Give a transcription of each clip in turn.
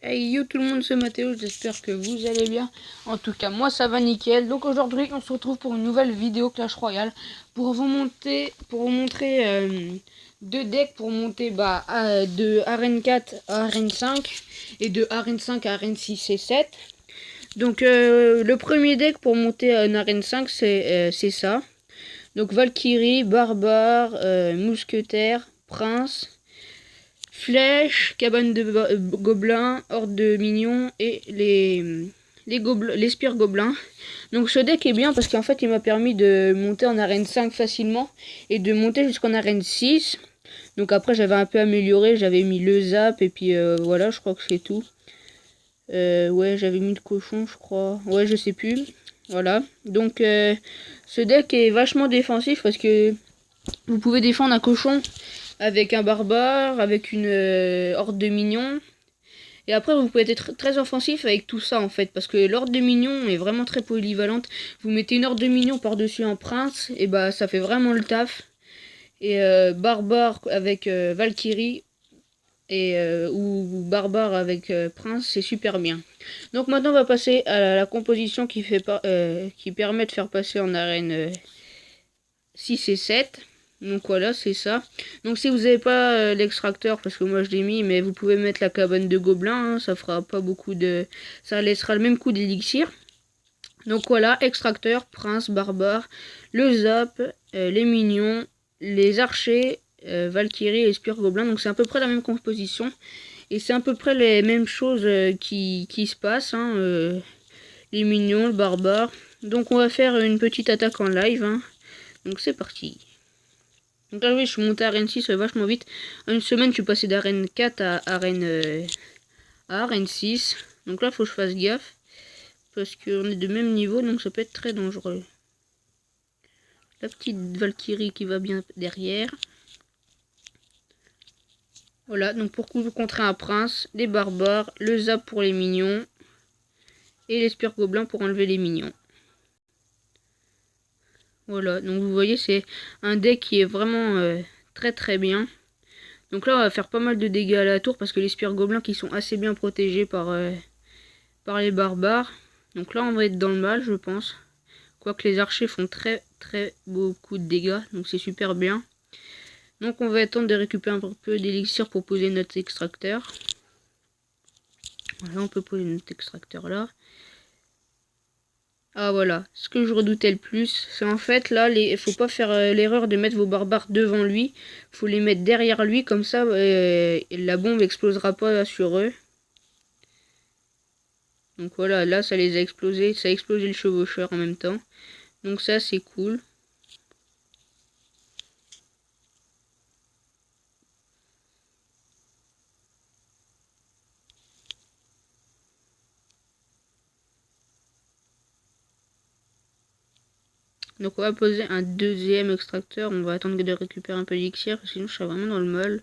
Hey yo tout le monde, c'est Mathéo, j'espère que vous allez bien. En tout cas, moi ça va nickel. Donc aujourd'hui, on se retrouve pour une nouvelle vidéo Clash Royale pour vous montrer deux decks pour monter de Arène 4 à Arène 5 et de Arène 5 à Arène 6 et 7. Donc le premier deck pour monter en Arène 5, c'est ça. Donc Valkyrie, Barbare, Mousquetaire, Prince, Flèche, cabane de gobelins, horde de minions et les spires gobelins. Donc ce deck est bien parce qu'en fait il m'a permis de monter en arène 5 facilement et de monter jusqu'en arène 6. Donc après j'avais un peu amélioré, j'avais mis le zap et puis voilà, je crois que c'est tout. Ouais, j'avais mis le cochon, je crois. Ouais, je sais plus. Voilà. Donc ce deck est vachement défensif parce que vous pouvez défendre un cochon avec un barbare, avec une horde de minions. Et après, vous pouvez être très offensif avec tout ça, en fait, parce que l'horde de minions est vraiment très polyvalente. Vous mettez une horde de minions par-dessus un prince, et bah ça fait vraiment le taf. Et barbare avec Valkyrie, et ou barbare avec prince, c'est super bien. Donc maintenant, on va passer à la composition qui permet de faire passer en arène 6 et 7. Donc voilà, c'est ça. Donc si vous n'avez pas l'extracteur, parce que moi je l'ai mis, mais vous pouvez mettre la cabane de gobelins, hein, ça fera pas beaucoup de... Ça laissera le même coup d'élixir. Donc voilà, extracteur, prince, barbare, le zap, les minions, les archers, Valkyrie et spire gobelins. Donc c'est à peu près la même composition. Et c'est à peu près les mêmes choses qui se passent. Hein, les minions, le barbare. Donc on va faire une petite attaque en live. Hein. Donc c'est parti. Donc là, oui, je suis monté à Arène 6 vachement vite. En une semaine, je suis passé d'Arène 4 à Arène 6. Donc là, faut que je fasse gaffe. Parce qu'on est de même niveau, donc ça peut être très dangereux. La petite Valkyrie qui va bien derrière. Voilà, donc pour contrer un prince, les barbares, le zap pour les minions. Et les spires gobelins pour enlever les minions. Voilà, donc vous voyez, c'est un deck qui est vraiment très très bien. Donc là, on va faire pas mal de dégâts à la tour parce que les spires gobelins qui sont assez bien protégés par les barbares. Donc là, on va être dans le mal, je pense. Quoique les archers font très très beaucoup de dégâts, donc c'est super bien. Donc on va attendre de récupérer un peu d'élixir pour poser notre extracteur. Voilà, on peut poser notre extracteur là. Ah voilà, ce que je redoutais le plus, c'est en fait là, faut pas faire l'erreur de mettre vos barbares devant lui. Faut les mettre derrière lui, comme ça la bombe explosera pas sur eux. Donc voilà, là ça les a explosés, ça a explosé le chevaucheur en même temps. Donc ça c'est cool. Donc on va poser un deuxième extracteur, on va attendre de récupérer un peu d'élixir, sinon je serai vraiment dans le mal.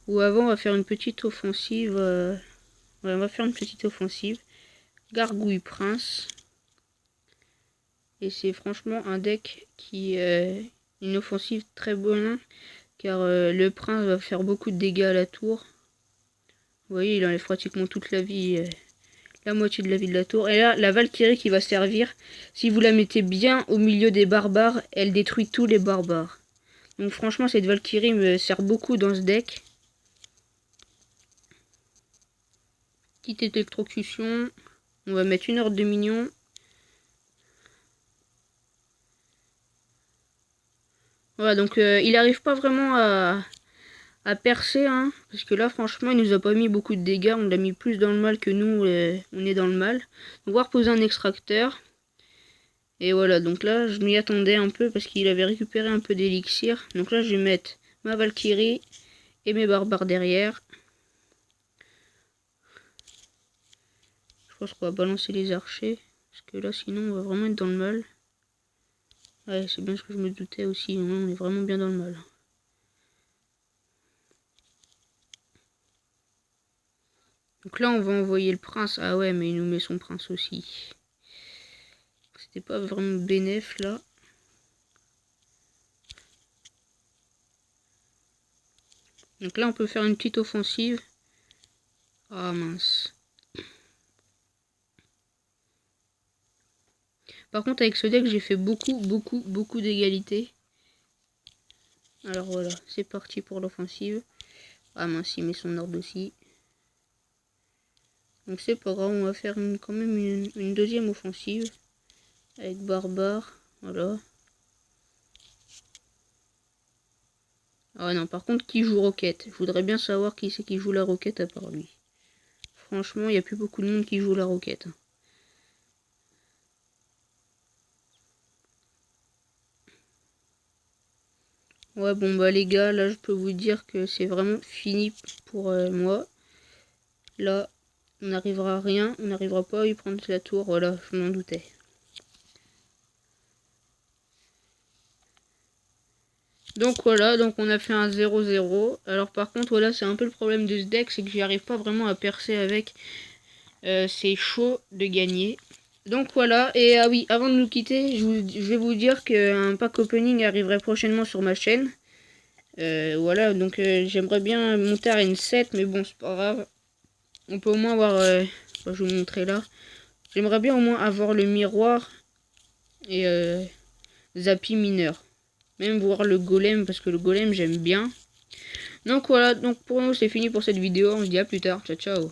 Ou avant on va faire une petite offensive. Ouais, on va faire une petite offensive. Gargouille Prince. Et c'est franchement un deck qui est une offensive très bonne. Car le prince va faire beaucoup de dégâts à la tour. Vous voyez, il enlève pratiquement toute la vie, la moitié de la vie de la tour. Et là, la Valkyrie qui va servir, si vous la mettez bien au milieu des barbares, elle détruit tous les barbares. Donc franchement, cette Valkyrie me sert beaucoup dans ce deck. Petite électrocution. On va mettre une horde de minions. Voilà, donc il n'arrive pas vraiment à percer, hein, parce que là, franchement, il nous a pas mis beaucoup de dégâts. On l'a mis plus dans le mal que nous, on est dans le mal. Donc, on va reposer un extracteur. Et voilà, donc là, je m'y attendais un peu parce qu'il avait récupéré un peu d'élixir. Donc là, je vais mettre ma Valkyrie et mes barbares derrière. Je pense qu'on va balancer les archers, parce que là, sinon, on va vraiment être dans le mal. Ouais, c'est bien ce que je me doutais aussi, on est vraiment bien dans le mal. Donc là, on va envoyer le prince. Ah ouais, mais il nous met son prince aussi. C'était pas vraiment bénéf, là. Donc là, on peut faire une petite offensive. Ah mince. Par contre avec ce deck j'ai fait beaucoup d'égalité. Alors voilà, c'est parti pour l'offensive. Ah mince, il met son ordre aussi. Donc c'est pas grave, on va faire quand même une deuxième offensive. Avec barbare, voilà. Ah non, par contre, qui joue roquette? Je voudrais bien savoir qui c'est qui joue la roquette à part lui. Franchement, il n'y a plus beaucoup de monde qui joue la roquette. Ouais, bon bah les gars, là je peux vous dire que c'est vraiment fini pour moi. Là, on n'arrivera à rien, on n'arrivera pas à y prendre la tour, voilà, je m'en doutais. Donc voilà, donc on a fait un 0-0. Alors par contre, voilà, c'est un peu le problème de ce deck, c'est que j'y arrive pas vraiment à percer avec. C'est chaud de gagner. Donc voilà, et ah oui, avant de nous quitter, je vais vous dire qu'un pack opening arriverait prochainement sur ma chaîne. Voilà, donc j'aimerais bien monter à une 7, mais bon, c'est pas grave. On peut au moins avoir... je vais vous montrer là. J'aimerais bien au moins avoir le miroir et Zappy mineur. Même voir le golem, parce que le golem, j'aime bien. Donc voilà, donc pour nous, c'est fini pour cette vidéo. On se dit à plus tard. Ciao, ciao.